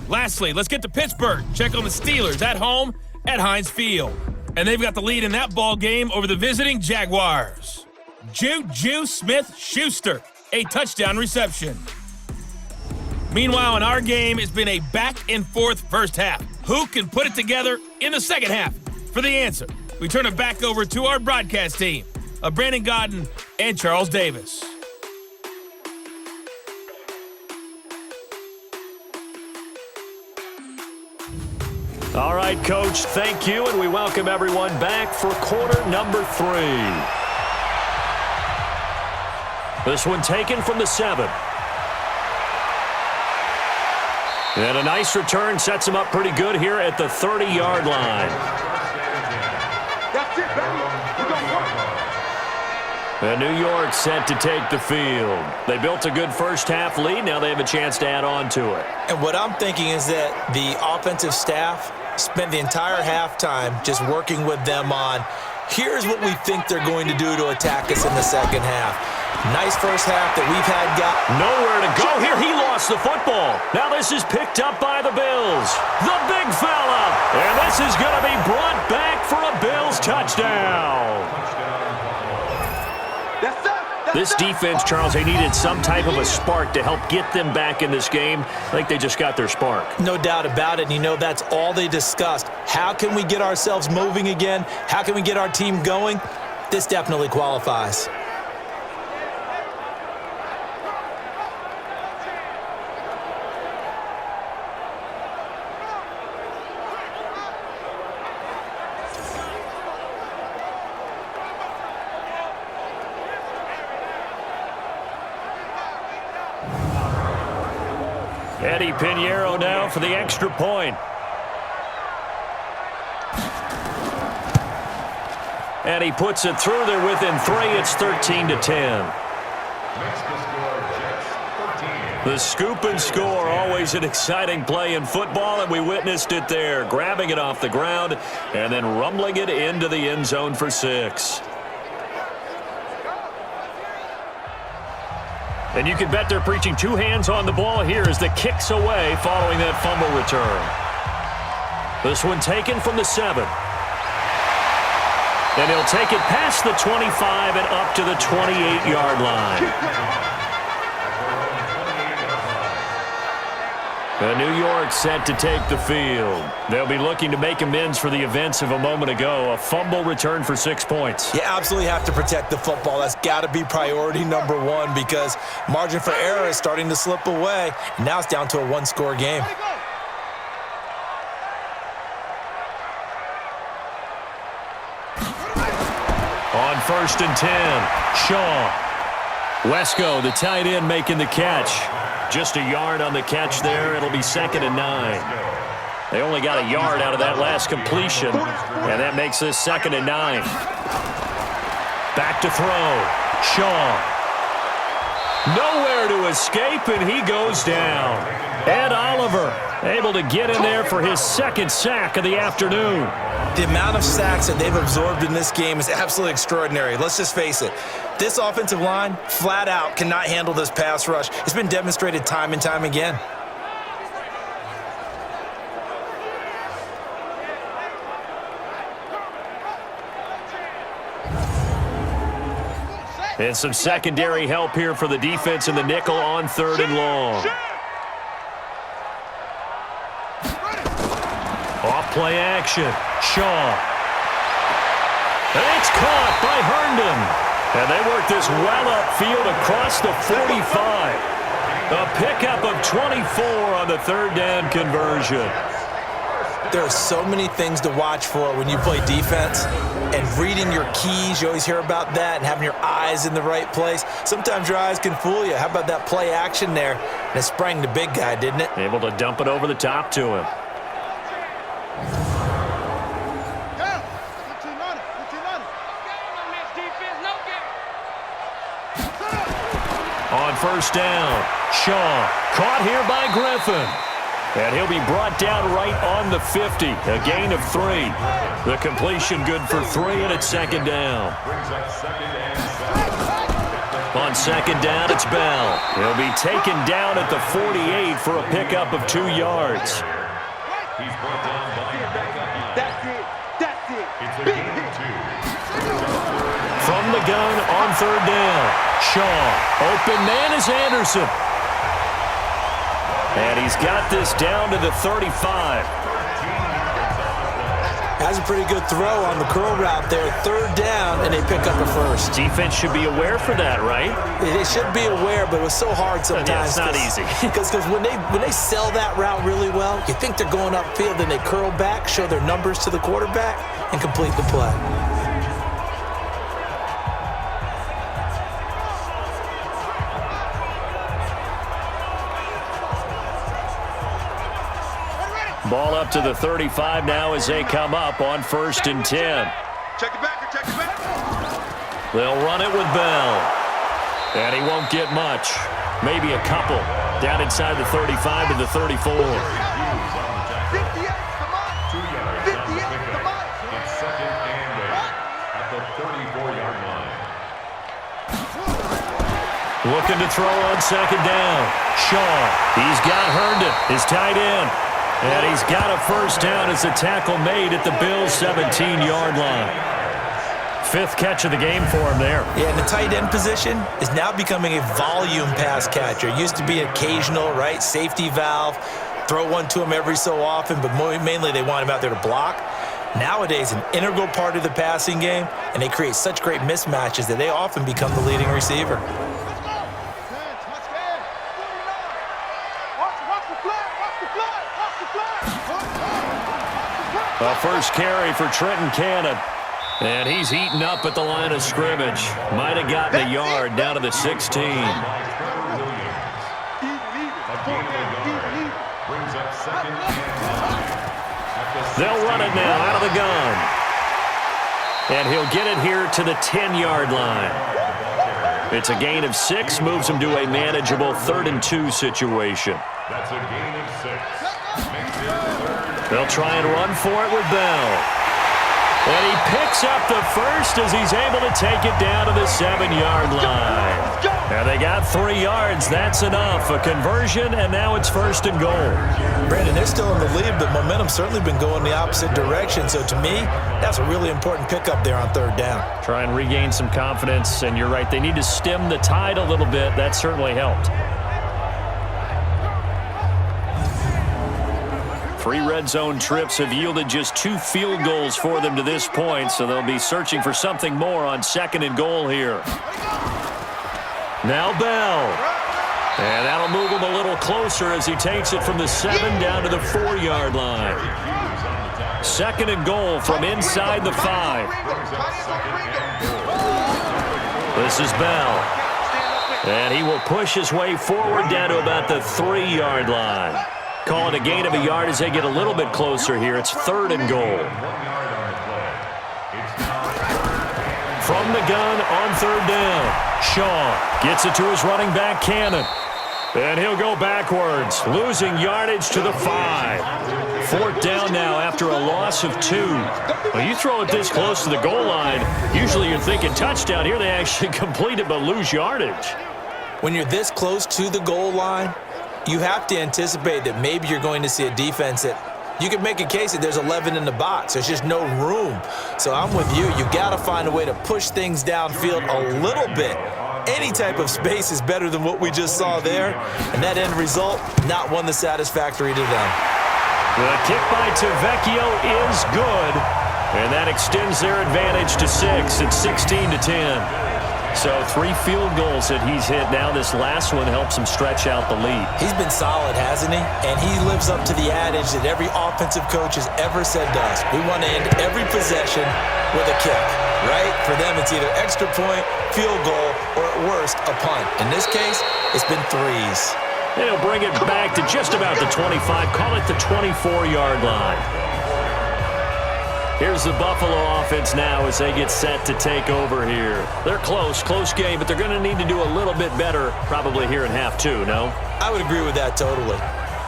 Speaker 2: Lastly, let's get to Pittsburgh. Check on the Steelers at home at Heinz Field. And they've got the lead in that ball game over the visiting Jaguars. Juju Smith-Schuster, a touchdown reception. Meanwhile, in our game, it's been a back-and-forth first half. Who can put it together in the second half? For the answer, we turn it back over to our broadcast team of Brandon Godden and Charles Davis.
Speaker 3: All right, Coach, thank you, and we welcome everyone back for quarter number 3. This one taken from the 7. And a nice return sets him up pretty good here at the 30-yard line.
Speaker 5: That's it, baby. We're going to work.
Speaker 3: And New York set to take the field. They built a good first half lead. Now they have a chance to add on to it.
Speaker 4: And what I'm thinking is that the offensive staff spent the entire halftime just working with them on, here's what we think they're going to do to attack us in the second half. Nice first half that we've had.
Speaker 3: Nowhere to go here. He lost the football. Now this is picked up by the Bills. The big fella. And this is going to be brought back for a Bills touchdown. This defense, Charles, they needed some type of a spark to help get them back in this game. I think they just got their spark.
Speaker 4: No doubt about it. And you know, that's all they discussed. How can we get ourselves moving again? How can we get our team going? This definitely qualifies.
Speaker 3: Eddie Pinheiro now for the extra point. And he puts it through there within 3. It's 13-10. The scoop and score, always an exciting play in football, and we witnessed it there. Grabbing it off the ground and then rumbling it into the end zone for 6. And you can bet they're preaching 2 hands on the ball here as the kick's away following that fumble return. This one taken from the 7. And he'll take it past the 25 and up to the 28-yard line. New York set to take the field. They'll be looking to make amends for the events of a moment ago. A fumble return for 6 points.
Speaker 4: You absolutely have to protect the football. That's got to be priority number one because margin for error is starting to slip away. And now it's down to a one-score game.
Speaker 3: On 1st and 10, Shaw. Wesco, the tight end, making the catch. Just a yard on the catch there. It'll be 2nd and 9. They only got a yard out of that last completion, and that makes this 2nd and 9. Back to throw. Shaw. Nowhere to escape, and he goes down. Ed Oliver able to get in there for his 2nd sack of the afternoon.
Speaker 4: The amount of sacks that they've absorbed in this game is absolutely extraordinary. Let's just face it. This offensive line, flat out, cannot handle this pass rush. It's been demonstrated time and time again.
Speaker 3: And some secondary help here for the defense in the nickel on 3rd and long. Off-play action. Shaw. And it's caught by Herndon. And they work this well upfield across the 45. A pickup of 24 on the 3rd down conversion.
Speaker 4: There are so many things to watch for when you play defense. And reading your keys, you always hear about that, and having your eyes in the right place. Sometimes your eyes can fool you. How about that play action there? And it sprang the big guy, didn't it?
Speaker 3: Able to dump it over the top to him. On 1st down, Shaw caught here by Griffin. And he'll be brought down right on the 50, a gain of 3. The completion good for 3, and it's 2nd down. On 2nd down, it's Bell. He'll be taken down at the 48 for a pickup of 2 yards.
Speaker 5: That's it. That's it. Big hit.
Speaker 3: From the gun on 3rd down, Shaw. Open man is Anderson. And he's got this down to the 35.
Speaker 4: That's a pretty good throw on the curl route there. 3rd down, and they pick up a 1st.
Speaker 3: Defense should be aware for that, right?
Speaker 4: They should be aware, but it was so hard sometimes.
Speaker 3: Yeah, it's not easy.
Speaker 4: Because when they sell that route really well, you think they're going upfield, and they curl back, show their numbers to the quarterback, and complete the play.
Speaker 3: Ball up to the 35 now as they come up on 1st and 10.
Speaker 5: Check it back. Check it back.
Speaker 3: They'll run it with Bell. And he won't get much. Maybe a couple. Down inside the 35 to the 34.
Speaker 5: 58, come on. 58, come on.
Speaker 6: It's 2nd and 8 at the 34-yard line.
Speaker 3: Looking to throw on 2nd down. Shaw. He's got Herndon, his tight end. And he's got a 1st down as the tackle made at the Bills' 17-yard line. 5th catch of the game for him there.
Speaker 4: Yeah, and the tight end position is now becoming a volume pass catcher. It used to be occasional, right? Safety valve, throw one to him every so often, but mainly they want him out there to block. Nowadays, an integral part of the passing game, and they create such great mismatches that they often become the leading receiver.
Speaker 3: A 1st carry for Trenton Cannon. And he's eaten up at the line of scrimmage. Might have gotten a yard down to the 16. They'll run it now out of the gun. And he'll get it here to the 10-yard line. It's a gain of 6, moves him to a manageable 3rd and 2 situation.
Speaker 6: That's a gain of 6. Makes it 3rd.
Speaker 3: They'll try and run for it with Bell. And he picks up the first as he's able to take it down to the 7-yard line. Now they got 3 yards. That's enough. A conversion, and now it's 1st and goal.
Speaker 4: Brandon, they're still in the lead, but momentum's certainly been going the opposite direction. So to me, that's a really important pickup there on 3rd down.
Speaker 3: Try and regain some confidence, and you're right. They need to stem the tide a little bit. That certainly helped. 3 red zone trips have yielded just 2 field goals for them to this point, so they'll be searching for something more on 2nd and goal here. Now Bell. And that'll move him a little closer as he takes it from the 7 down to the 4-yard line. 2nd and goal from inside the 5. This is Bell. And he will push his way forward down to about the 3-yard line. Call it a gain of a yard as they get a little bit closer here. It's 3rd and goal. From the gun on 3rd down. Shaw gets it to his running back, Cannon. And he'll go backwards, losing yardage to the 5. 4th down now after a loss of 2. When you throw it this close to the goal line, usually you're thinking touchdown. Here they actually complete it but lose yardage.
Speaker 4: When you're this close to the goal line, you have to anticipate that maybe you're going to see a defense that you can make a case that there's 11 in the box. There's just no room. So I'm with you. You got to find a way to push things downfield a little bit. Any type of space is better than what we just saw there. And that end result, not one that's satisfactory to them.
Speaker 3: The kick by Tavecchio is good. And that extends their advantage to 6. It's 16-10. So 3 field goals that he's hit now. This last one helps him stretch out the lead.
Speaker 4: He's been solid, hasn't he? And he lives up to the adage that every offensive coach has ever said to us. We want to end every possession with a kick, right? For them, it's either extra point, field goal, or at worst, a punt. In this case, it's been 3s.
Speaker 3: And he'll bring it back to just about the 25. Call it the 24-yard line. Here's the Buffalo offense now as they get set to take over here. They're close game, but they're going to need to do a little bit better probably here in half 2, no?
Speaker 4: I would agree with that totally.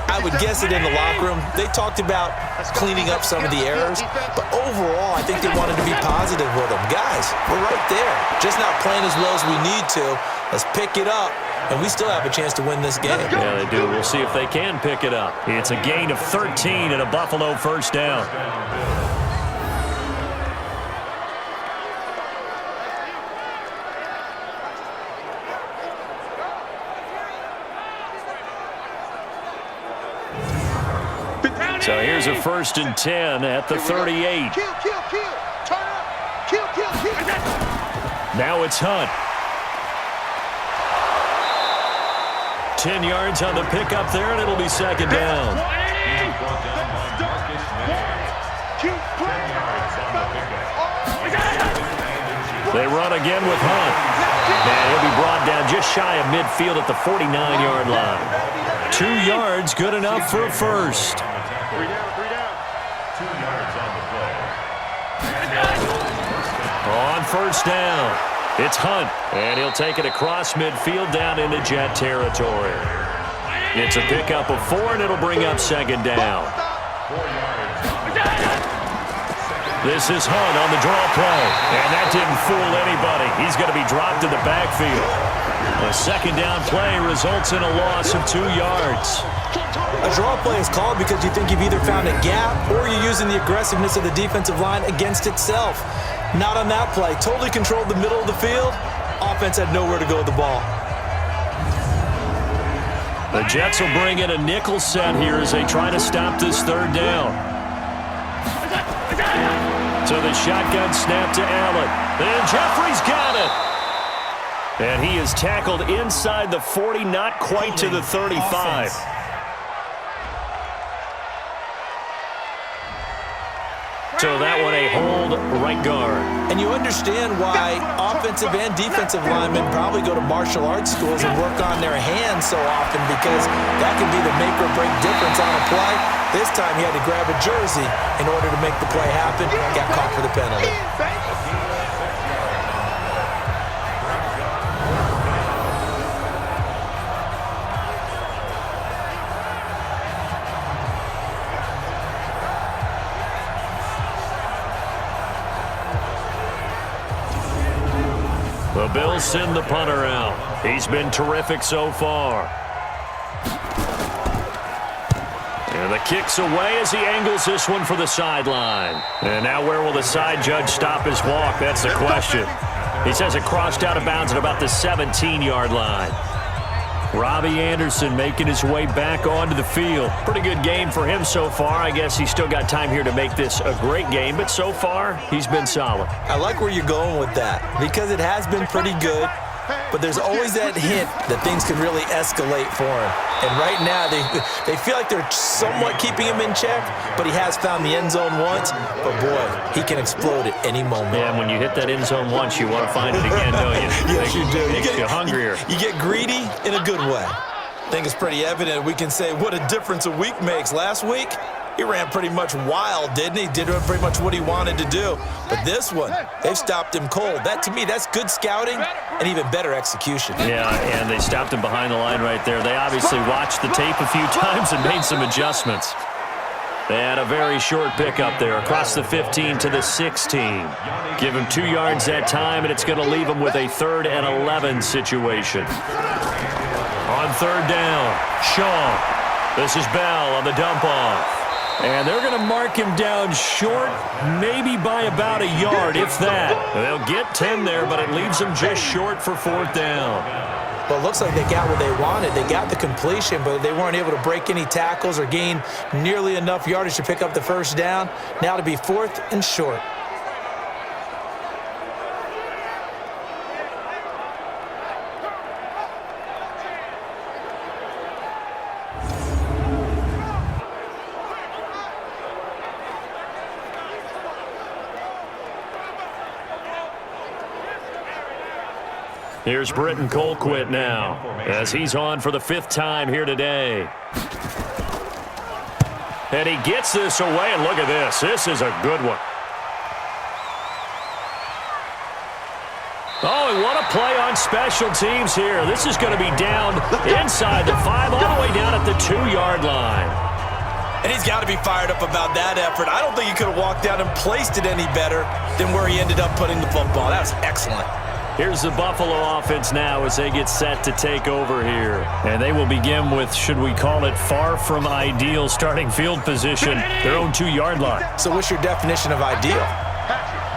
Speaker 4: I would guess it in the locker room. They talked about cleaning up some of the errors, but overall, I think they wanted to be positive with them. Guys, we're right there. Just not playing as well as we need to. Let's pick it up, and we still have a chance to win this game.
Speaker 3: Yeah, they do. We'll see if they can pick it up. It's a gain of 13 and a Buffalo 1st down. So here's a 1st and 10 at the 38. Now it's Hunt. 10 yards on the pickup there, and it'll be 2nd down. They run again with Hunt. And he'll be brought down just shy of midfield at the 49-yard line. 2 yards, good enough for a 1st.
Speaker 6: 3 down. 2 yards on the play.
Speaker 3: On 1st down, it's Hunt, and he'll take it across midfield down into Jet territory. It's a pickup of 4, and it'll bring up 2nd down.
Speaker 6: 4 yards.
Speaker 3: This is Hunt on the draw play, and that didn't fool anybody. He's going to be dropped in the backfield. A 2nd down play results in a loss of 2 yards.
Speaker 4: A draw play is called because you think you've either found a gap or you're using the aggressiveness of the defensive line against itself. Not on that play. Totally controlled the middle of the field. Offense had nowhere to go with the ball.
Speaker 3: The Jets will bring in a nickel set here as they try to stop this 3rd down. So the shotgun snap to Allen. And Jeffrey's got it. And he is tackled inside the 40, not quite to the 35. So that one a hold right guard.
Speaker 4: And you understand why offensive and defensive linemen probably go to martial arts schools and work on their hands so often, because that can be the make or break difference on a play. This time he had to grab a jersey in order to make the play happen. Got caught for the penalty.
Speaker 3: Bills send the punter out. He's been terrific so far. And the kick's away as he angles this one for the sideline. And now where will the side judge stop his walk? That's the question. He says it crossed out of bounds at about the 17-yard line. Robbie Anderson making his way back onto the field. Pretty good game for him so far. I guess he's still got time here to make this a great game, but so far, he's been solid.
Speaker 4: I like where you're going with that because it has been pretty good, but there's always that hint that things can really escalate for him. And right now, they feel like they're somewhat keeping him in check, but he has found the end zone once. But, boy, he can explode at any moment.
Speaker 3: Yeah, and when you hit that end zone once, you want to find it again, don't you?
Speaker 4: Yes, you do.
Speaker 3: Makes you hungrier.
Speaker 4: You get greedy in a good way. I think it's pretty evident we can say what a difference a week makes. Last week, he ran pretty much wild, didn't he? Did pretty much what he wanted to do. But this one, they've stopped him cold. That, to me, that's good scouting and even better execution.
Speaker 3: Yeah, and they stopped him behind the line right there. They obviously watched the tape a few times and made some adjustments. They had a very short pickup there across the 15 to the 16. Give him 2 yards that time, and it's going to leave him with a 3rd and 11 situation. On 3rd down, Shaw. This is Bell on the dump-off. And they're going to mark him down short, maybe by about a yard, if that. They'll get 10 there, but it leaves them just short for 4th down.
Speaker 4: Well, it looks like they got what they wanted. They got the completion, but they weren't able to break any tackles or gain nearly enough yardage to pick up the 1st down. Now to be 4th and short.
Speaker 3: Here's Britton Colquitt now as he's on for the 5th time here today. And he gets this away, and look at this. This is a good one. Oh, and what a play on special teams here. This is going to be down inside the 5, all the way down at the 2-yard line.
Speaker 4: And he's got to be fired up about that effort. I don't think he could have walked down and placed it any better than where he ended up putting the football. That was excellent.
Speaker 3: Here's the Buffalo offense now as they get set to take over here. And they will begin with, should we call it, far from ideal starting field position, their own 2-yard line.
Speaker 4: So what's your definition of ideal?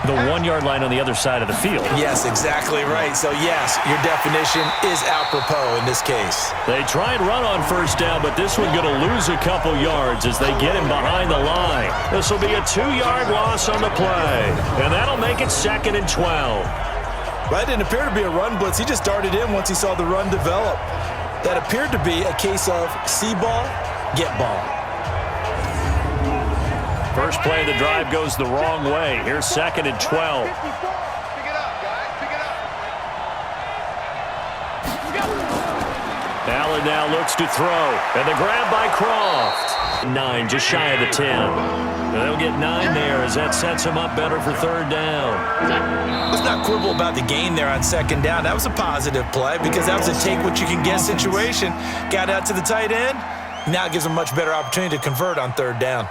Speaker 3: The 1-yard line on the other side of the field.
Speaker 4: Yes, exactly right. So, yes, your definition is apropos in this case.
Speaker 3: They try and run on 1st down, but this one going to lose a couple yards as they get him behind the line. This will be a 2-yard loss on the play, and that'll make it 2nd and 12.
Speaker 4: That didn't appear to be a run blitz. He just darted in once he saw the run develop. That appeared to be a case of see ball, get ball.
Speaker 3: First play of the drive goes the wrong way. Here's 2nd and 12.
Speaker 5: Pick it up, guys. Pick it up.
Speaker 3: Allen now looks to throw. And the grab by Croft. 9, just shy of the 10. They'll get 9 there as that sets them up better for 3rd down.
Speaker 4: Let's not quibble about the gain there on 2nd down. That was a positive play because that was a take-what-you-can-get situation. Got out to the tight end. Now it gives them a much better opportunity to convert on 3rd down.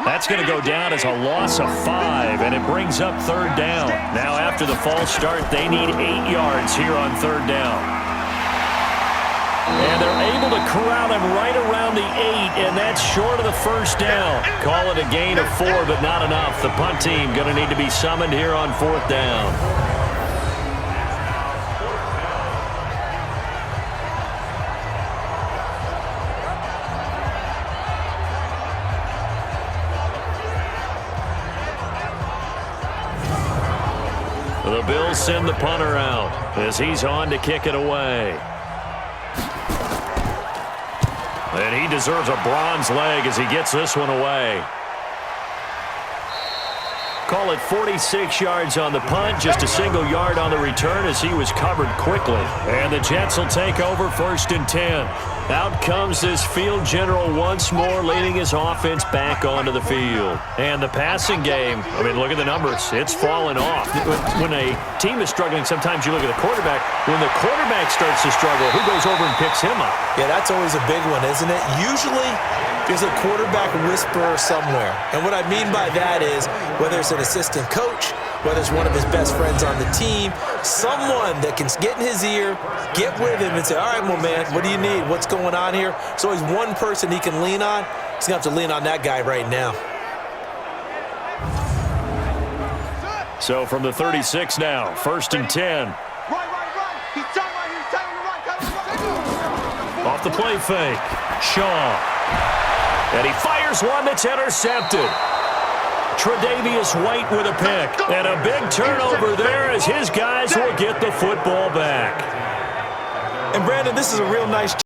Speaker 3: That's going to go down as a loss of 5, and it brings up 3rd down. Now after the false start, they need 8 yards here on 3rd down. And they're able to corral him right around the 8, and that's short of the 1st down. Call it a gain of 4, but not enough. The punt team going to need to be summoned here on 4th down. The Bills send the punter out as he's on to kick it away. And he deserves a bronze leg as he gets this one away. Call it 46 yards on the punt, just a single yard on the return as he was covered quickly. And the Jets will take over 1st and 10. Out comes this field general once more, leading his offense back onto the field. And the passing game, I mean, look at the numbers. It's fallen off. When a team is struggling, sometimes you look at the quarterback. When the quarterback starts to struggle, who goes over and picks him up?
Speaker 4: Yeah, that's always a big one, isn't it? Usually, there's a quarterback whisperer somewhere. And what I mean by that is, whether it's an assistant coach whether it's one of his best friends on the team, someone that can get in his ear, get with him and say, all right, well, man, what do you need? What's going on here? So he's one person he can lean on. He's going to have to lean on that guy right now.
Speaker 3: So from the 36 now, 1st and 10.
Speaker 5: He's telling right here.
Speaker 3: Off the play fake. Shaw. And he fires one that's intercepted. Tre'Davious White with a pick. And a big turnover there as his guys will get the football back.
Speaker 4: And, Brandon, this is a real nice